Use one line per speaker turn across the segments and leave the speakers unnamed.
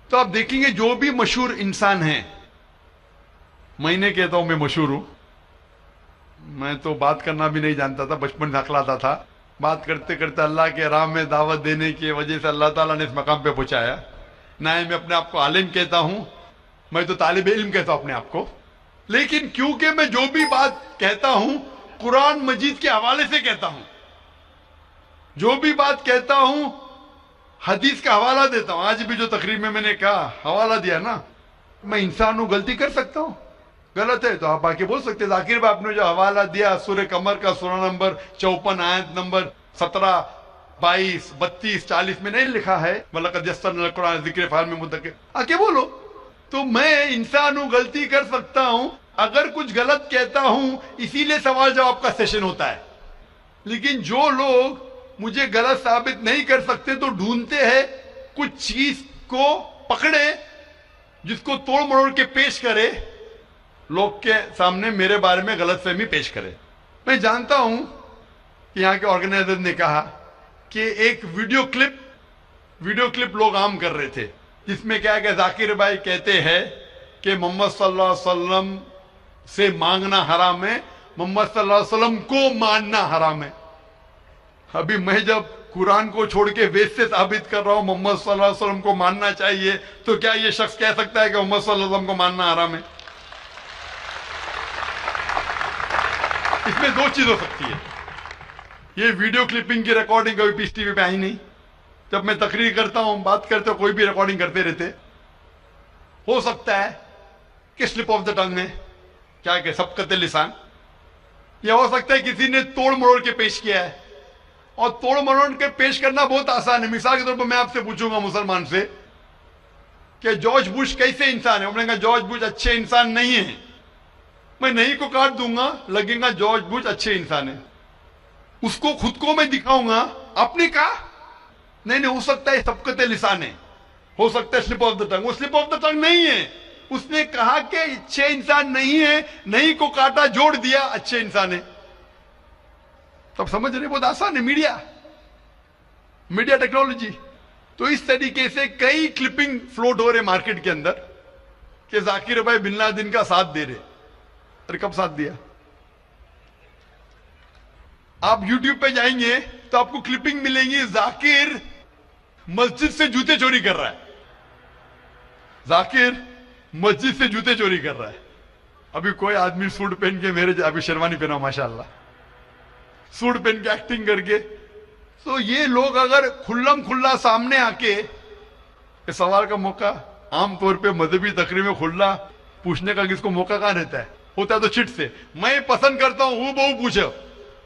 تو آپ دیکھیں گے جو بھی مشہور انسان ہیں، میں نہیں کہتا ہوں میں مشہور ہوں، میں تو بات کرنا بھی نہیں جانتا تھا، بچپن سے ہکلاتا تھا، بات کرتے کرتے اللہ کے راہ میں دعوت دینے کی وجہ سے اللہ تعالیٰ نے اس مقام پہ پہنچایا. نہ میں اپنے آپ کو عالم کہتا ہوں، میں تو طالب علم کہتا ہوں اپنے آپ کو، لیکن کیونکہ میں جو بھی بات کہتا ہوں قرآن مجید کے حوالے سے کہتا ہوں، جو بھی بات کہتا ہوں حدیث کا حوالہ دیتا ہوں. آج بھی جو تقریر میں نے کہا حوالہ دیا نا، میں انسان ہوں، غلطی کر سکتا ہوں، غلط ہے تو آپ آ کے بول سکتے ہیں ذاکر بھائی آپ نے جو حوالہ دیا سورہ قمر کا سورہ نمبر 54 آیت نمبر 17 22 32 40 میں نہیں لکھا ہے وَلَقَدْ يَسَّرْنَا الْقُرْآنَ لِلذِّكْرِ فَهَلْ مِن مُدَّكِرٍ، آ کے بولو. تو میں انسان ہوں، غلطی کر سکتا ہوں، اگر کچھ غلط کہتا ہوں اسی لیے سوال جواب کا سیشن ہوتا ہے. لیکن جو لوگ مجھے غلط ثابت نہیں کر سکتے تو ڈھونڈتے ہیں کچھ چیز کو پکڑے جس کو توڑ مروڑ کے پیش کرے، لوگ کے سامنے میرے بارے میں غلط فہمی پیش کرے. میں جانتا ہوں کہ یہاں کے آرگنائزر نے کہا کہ ایک ویڈیو کلپ لوگ عام کر رہے تھے جس میں کیا کہ ذاکر بھائی کہتے ہیں کہ محمد صلی اللہ علیہ وسلم سے مانگنا حرام ہے، محمد صلی اللہ علیہ وسلم کو ماننا حرام ہے. ابھی میں جب قرآن کو چھوڑ کے وید سے ثابت کر رہا ہوں محمد صلی اللہ علیہ وسلم کو ماننا چاہیے، تو کیا یہ شخص کہہ سکتا ہے کہ محمد صلی اللہ علیہ وسلم کو ماننا حرام ہے؟ اس میں دو چیز ہو سکتی ہے. یہ ویڈیو کلپنگ کی ریکارڈنگ کبھی پیس ٹی وی پہ آئی نہیں. جب میں تقریر کرتا ہوں، بات کرتے ہوں، کوئی بھی ریکارڈنگ کرتے رہتے. ہو سکتا ہے کہ سلپ آف دا ٹنگ میں کیا کہ سبقت لسان، یا ہو سکتا ہے کسی نے توڑ مروڑ کے پیش کیا ہے. اور توڑ مروڑ کے پیش کرنا بہت آسان ہے. مثال کے طور پر میں آپ سے پوچھوں گا مسلمان سے کہ جارج بش کیسے انسان ہے، انہوں نے کہا جارج بش اچھے انسان نہیں ہیں. میں نہیں کو کاٹ دوں گا، لگے گا جارج بش اچھے انسان ہے. اس کو خود کو میں دکھاؤں گا، آپ نے کہا نہیں، ہو سکتا ہے سبقت لسان ہے، ہو سکتا ہے سلپ آف دا ٹنگ. وہ سلپ آف دا ٹنگ نہیں ہے، اس نے کہا کہ اچھے انسان نہیں ہے، نہیں کو کاٹا جوڑ دیا اچھے انسان ہے. تب سمجھ رہے بہت آسان ہے. Media technology. تو اس طریقے سے کئی کلپنگ فلوٹ ہو رہے مارکیٹ کے اندر کہ ذاکر بھائی بن لادن کا ساتھ دے رہے. اور کب ساتھ دیا؟ آپ یوٹیوب پہ جائیں گے تو آپ کو کلپنگ ملیں گی، ذاکر مسجد سے جوتے چوری کر رہا ہے، ذاکر مسجد سے جوتے چوری کر رہا ہے. ابھی کوئی آدمی سوٹ پہن کے ابھی شیروانی پہنا ماشاءاللہ، سوٹ پہن کے ایکٹنگ کر کے. تو یہ لوگ اگر کھلم کھلا سامنے آ کے اس سوال کا موقع، عام طور پہ مذہبی تقریر میں کھلا پوچھنے کا کس کو موقع کہاں رہتا ہے؟ ہوتا ہے تو چٹ سے. میں پسند کرتا ہوں بہو پوچھو.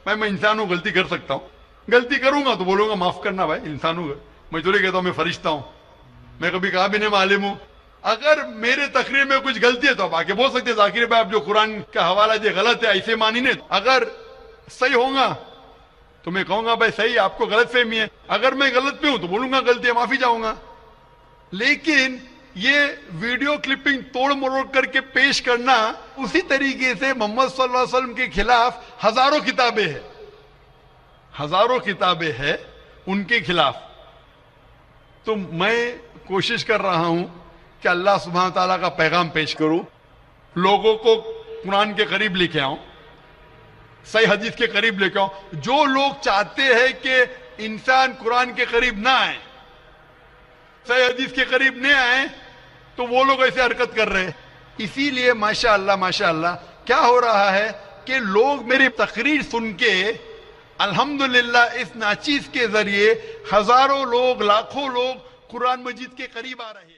میں انسان ہوں، غلطی کر سکتا ہوں، غلطی کروں گا تو بولوں گا معاف کرنا بھائی، انسان ہوں. میں تو نہیں کہتا ہوں میں فرشتہ ہوں، میں کبھی کہا بھی نہیں میں عالم ہوں. اگر میرے تقریر میں کچھ غلطی ہے تو آپ آ کے بول سکتے ہیں ذاکر بھائی آپ جو قرآن کا حوالہ دے غلط ہے، ایسے مانی نہیں. اگر صحیح ہوگا تو میں کہوں گا بھائی صحیح، آپ کو غلط فہمی ہے. اگر میں غلط پہ ہوں تو بولوں گا غلطی ہے، معافی چاہوں گا. لیکن یہ ویڈیو کلپنگ توڑ مروڑ کر کے پیش کرنا، اسی طریقے سے محمد صلی اللہ علیہ وسلم کے خلاف ہزاروں کتابیں ہیں ان کے خلاف. تو میں کوشش کر رہا ہوں کہ اللہ سبحانہ تعالیٰ کا پیغام پیش کروں، لوگوں کو قرآن کے قریب لے کے آؤں، صحیح حدیث کے قریب لے کے آؤں. جو لوگ چاہتے ہیں کہ انسان قرآن کے قریب نہ آئے، صحیح حدیث کے قریب نہیں آئے، تو وہ لوگ ایسے حرکت کر رہے ہیں. اسی لیے ماشاءاللہ کیا ہو رہا ہے کہ لوگ میری تقریر سن کے الحمدللہ اس ناچیز کے ذریعے ہزاروں لوگ، لاکھوں لوگ قرآن مجید کے قریب آ رہے ہیں.